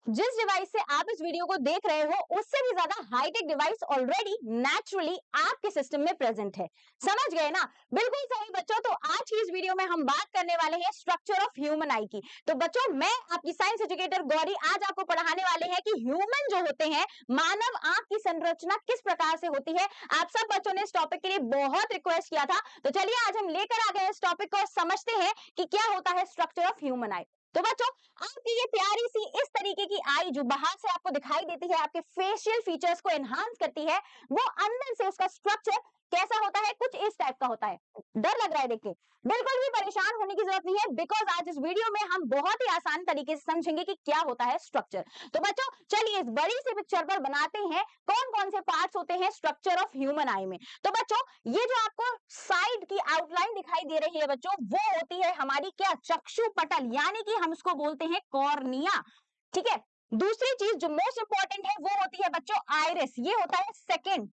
जिस डिवाइस से आप इस वीडियो को देख रहे हो उससे भी ज्यादा हाईटेक डिवाइस ऑलरेडी नेचुरली आपके सिस्टम में प्रेजेंट है। समझ गए ना? बिल्कुल सही बच्चों। तो आज की इस वीडियो में हम बात करने वाले हैं स्ट्रक्चर ऑफ ह्यूमन आई की। तो बच्चों, मैं आपकी साइंस एजुकेटर गौरी आज आपको पढ़ाने वाले हैं कि ह्यूमन जो होते हैं, मानव आंख की संरचना किस प्रकार से होती है। आप सब बच्चों ने इस टॉपिक के लिए बहुत रिक्वेस्ट किया था, तो चलिए आज हम लेकर आ गए इस टॉपिक को और समझते हैं कि क्या होता है स्ट्रक्चर ऑफ ह्यूमन आई। तो बच्चों, आपकी ये प्यारी सी इस तरीके की आई जो बाहर से आपको दिखाई देती है, आपके फेशियल फीचर्स को एनहांस करती है, वो अंदर से उसका स्ट्रक्चर कैसा होता है? कुछ इस टाइप का होता है। डर लग रहा है देख के? बिल्कुल भी परेशान होने की जरूरत नहीं है, बिकॉज आज इस वीडियो में हम बहुत ही आसान तरीके से समझेंगे कि क्या होता है स्ट्रक्चर। तो बच्चों, चलिए इस बड़ी सी पिक्चर पर बनाते हैं कौन कौन से पार्ट्स होते हैं स्ट्रक्चर ऑफ ह्यूमन आई में। तो बच्चों, ये जो आपको साइड की आउटलाइन दिखाई दे रही है बच्चों, वो होती है हमारी क्या? चक्षु पटल, यानी कि हम इसको बोलते हैं कॉर्निया। ठीक है। दूसरी चीज जो मोस्ट इंपॉर्टेंट है वो होती है बच्चों आइरिस, ये होता है सेकंड।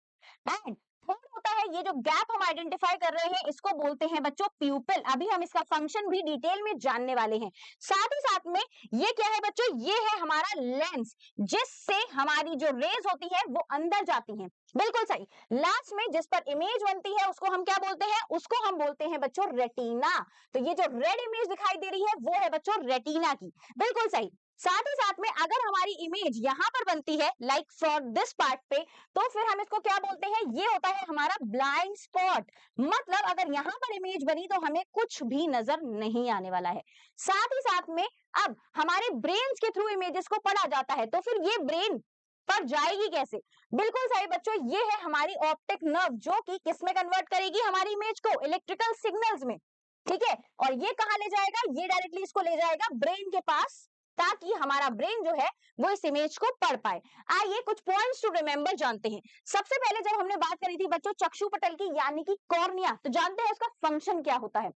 एंड थर्ड होता है ये जो गैप हम आइडेंटिफाई कर रहे हैं, इसको बोलते हैं बच्चों प्यूपिल। अभी हम इसका फंक्शन भी डिटेल में जानने वाले हैं। साथ ही साथ में ये क्या है बच्चों? ये है हमारा लेंस, जिससे हमारी जो रेज होती है वो अंदर जाती हैं। बिल्कुल सही। लास्ट में जिस पर इमेज बनती है उसको हम क्या बोलते हैं? उसको हम बोलते हैं बच्चों रेटिना। तो ये जो रेड इमेज दिखाई दे रही है वो है बच्चों रेटिना की। बिल्कुल सही। साथ ही साथ में अगर हमारी इमेज यहां पर बनती है लाइक फॉर दिस पार्ट पे, तो फिर हम इसको क्या बोलते हैं? ये होता है हमारा ब्लाइंड स्पॉट। मतलब अगर यहां पर इमेज बनी तो हमें कुछ भी नजर नहीं आने वाला है। साथ ही साथ में अब हमारे ब्रेन के थ्रू इमेजेस को पढ़ा जाता है, तो फिर ये ब्रेन पर जाएगी कैसे? बिल्कुल सही बच्चों, ये है हमारी ऑप्टिक नर्व, जो कि किस में कन्वर्ट करेगी हमारी इमेज को? इलेक्ट्रिकल सिग्नल्स में। ठीक है। और ये कहां ले जाएगा? ये डायरेक्टली इसको ले जाएगा ब्रेन के पास, ताकि हमारा ब्रेन जो है वो इस इमेज को पढ़ पाए। आइए कुछ पॉइंट्स टू रिमेंबर जानते हैं। सबसे पहले जब हमने बात करी थी बच्चों चक्षु पटल की, यानी कि कॉर्निया, तो जानते हैं उसका फंक्शन क्या होता है?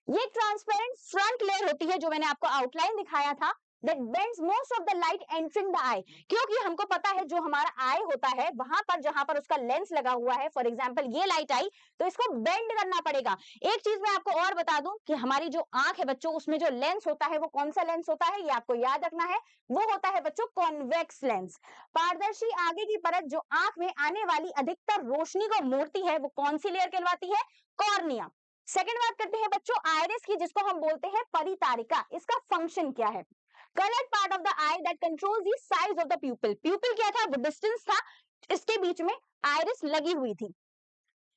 ये ट्रांसपेरेंट फ्रंट लेयर होती है जो मैंने आपको आउटलाइन दिखाया था, that bends most of the light entering the eye। क्योंकि हमको पता है जो हमारा आई होता है वहां पर जहां पर उसका लेंस लगा हुआ है, फॉर एग्जांपल ये लाइट आई, तो इसको बेंड करना पड़ेगा। एक चीज मैं आपको और बता दूं कि हमारी जो आंख है बच्चों, उसमें जो लेंस होता है वो कौन सा लेंस होता है? ये आपको याद रखना है। वो होता है बच्चों कॉन्वेक्स लेंस। पारदर्शी आगे की परत जो आंख में आने वाली अधिकतर रोशनी को मोड़ती है, वो कौन सी लेयर कहलाती है? कॉर्निया। सेकेंड बात करते हैं बच्चों आइरिस की, जिसको हम बोलते हैं परितारिका। इसका फंक्शन क्या है? Coloured part of the I that controls the size of the प्यूपिल। प्यूपिल क्या था? वो डिस्टेंस था, इसके बीच में आइरिस लगी हुई थी।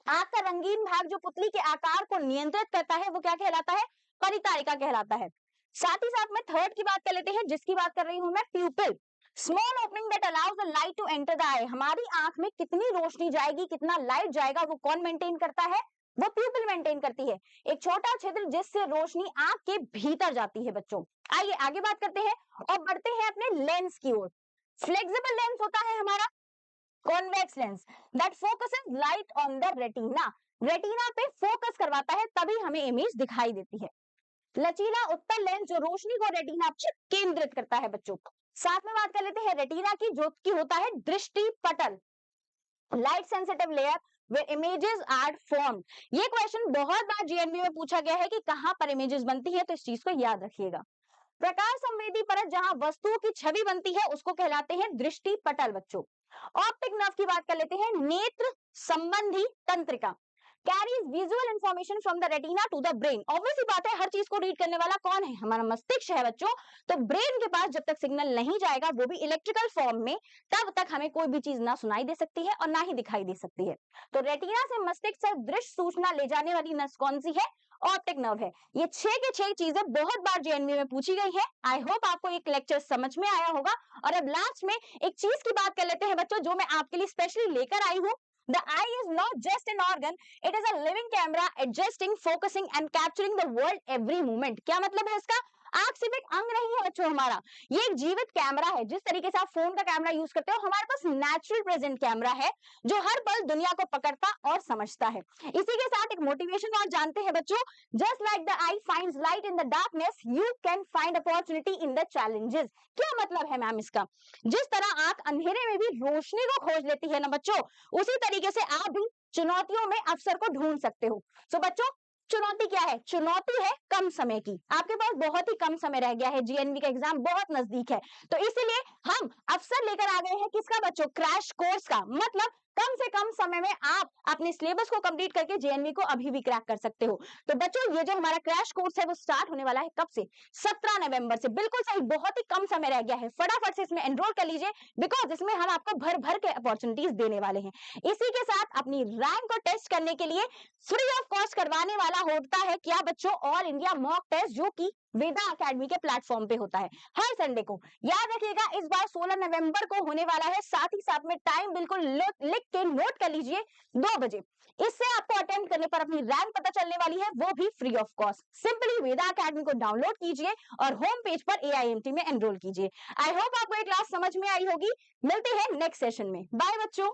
आंख का रंगीन भाग जो पुतली के आकार को नियंत्रित करता है वो क्या कहलाता है? परितारिका कहलाता है। साथ ही साथ में थर्ड की बात कर लेते हैं, जिसकी बात कर रही हूं मैं, pupil. Small opening that allows the light to enter the eye. हमारी आंख में कितनी रोशनी जाएगी, कितना लाइट जाएगा, वो कौन मेंटेन करता है? वो प्यूपिल मेंटेन करती है। एक छोटा छिद्र जिससे रोशनी आंख के भीतर जाती है बच्चों। आइए आगे बात करते हैं और बढ़ते हैं अपने लेंस की ओर। फ्लेक्सिबल लेंस होता है हमारा convex lens that focuses light on the retina. Retina पे फोकस करवाता है, तभी हमें इमेज दिखाई देती है। लचीला उत्तल लेंस जो रोशनी को रेटिना पर केंद्रित करता है बच्चों। साथ में बात कर लेते हैं रेटिना की, जो कि होता है दृष्टि पटल, light sensitive layer where images are formed। ये क्वेश्चन बहुत बार जीएनबी में पूछा गया है कि कहां पर इमेजेस बनती है, तो इस चीज को याद रखिएगा। प्रकाश संवेदी परत जहां वस्तुओं की छवि बनती है उसको कहलाते हैं दृष्टि पटल बच्चों। ऑप्टिक नर्व की बात कर लेते हैं, नेत्र संबंधी तंत्रिका carries visual information from the retina to the brain. Obviously बात है, हर चीज को रीड करने वाला कौन है? हमारा मस्तिष्क है बच्चों। तो ब्रेन के पास जब तक सिग्नल नहीं जाएगा, वो भी इलेक्ट्रिकल फॉर्म में, तब तक हमें कोई भी चीज ना सुनाई दे सकती है और ना ही दिखाई दे सकती है। तो रेटिना से मस्तिष्क तक दृश्य सूचना ले जाने वाली नस कौन सी है? ऑप्टिक नर्व है। ये 6 के 6 चीजें बहुत बार जेएनबी में पूछी गई है। आई होप आपको एक लेक्चर समझ में आया होगा। और अब लास्ट में एक चीज की बात कर लेते हैं बच्चों, जो मैं आपके लिए स्पेशली लेकर आई हूं। The eye is not just an organ, it is a living camera adjusting, focusing and capturing the world every moment। क्या मतलब है इसका? आंख सिर्फ एक अंग नहीं है बच्चों हमारा, ये एक जीवित कैमरा है। जिस तरीके से आप फोन का कैमरा यूज करते हो, हमारे पास नेचुरल प्रेजेंट कैमरा है जो हर पल दुनिया को पकड़ता और समझता है। इसी के साथ एक मोटिवेशन और जानते हैं बच्चों, just like the I finds light in the darkness, you can find opportunity in the challenges. क्या मतलब है मैम इसका? जिस तरह आंख अंधेरे में भी रोशनी को खोज लेती है ना बच्चों, उसी तरीके से आप भी चुनौतियों में अवसर को ढूंढ सकते हो। सो बच्चों, चुनौती क्या है? चुनौती है कम समय की। आपके पास बहुत ही कम समय रह गया है, जीएनवी का एग्जाम बहुत नजदीक है, तो इसीलिए हम अवसर लेकर आ गए हैं किसका बच्चों? क्रैश कोर्स का। मतलब कम से कम समय में आप अपने सिलेबस को कंप्लीट करके जेएनवी को अभी भी क्रैक कर सकते हो। तो बच्चों ये जो हमारा क्रैश कोर्स है वो स्टार्ट होने वाला है कब से? 17 नवंबर से। बिल्कुल सही, बहुत ही कम समय रह गया है, फटाफट से इसमें एनरोल कर लीजिए, बिकॉज इसमें हम आपको भर भर के अपॉर्चुनिटीज देने वाले हैं। इसी के साथ अपनी रैंक को टेस्ट करने के लिए फ्री ऑफ कॉस्ट करवाने वाला होता है क्या बच्चों? ऑल इंडिया मॉक टेस्ट, जो कि वेदा अकेडमी के प्लेटफॉर्म पे होता है हर संडे को। याद रखिएगा इस बार 16 नवंबर को होने वाला है, साथ ही साथ में टाइम बिल्कुल लिख के नोट कर लीजिए, 2 बजे। इससे आपको अटेंड करने पर अपनी रैंक पता चलने वाली है, वो भी free of cost. Simply Veda academy को डाउनलोड कीजिए और होम पेज पर एआईएमटी में एनरोल कीजिए। आई होप आपको ये क्लास समझ में आई होगी। मिलते हैं नेक्स्ट सेशन में। बाय बच्चों।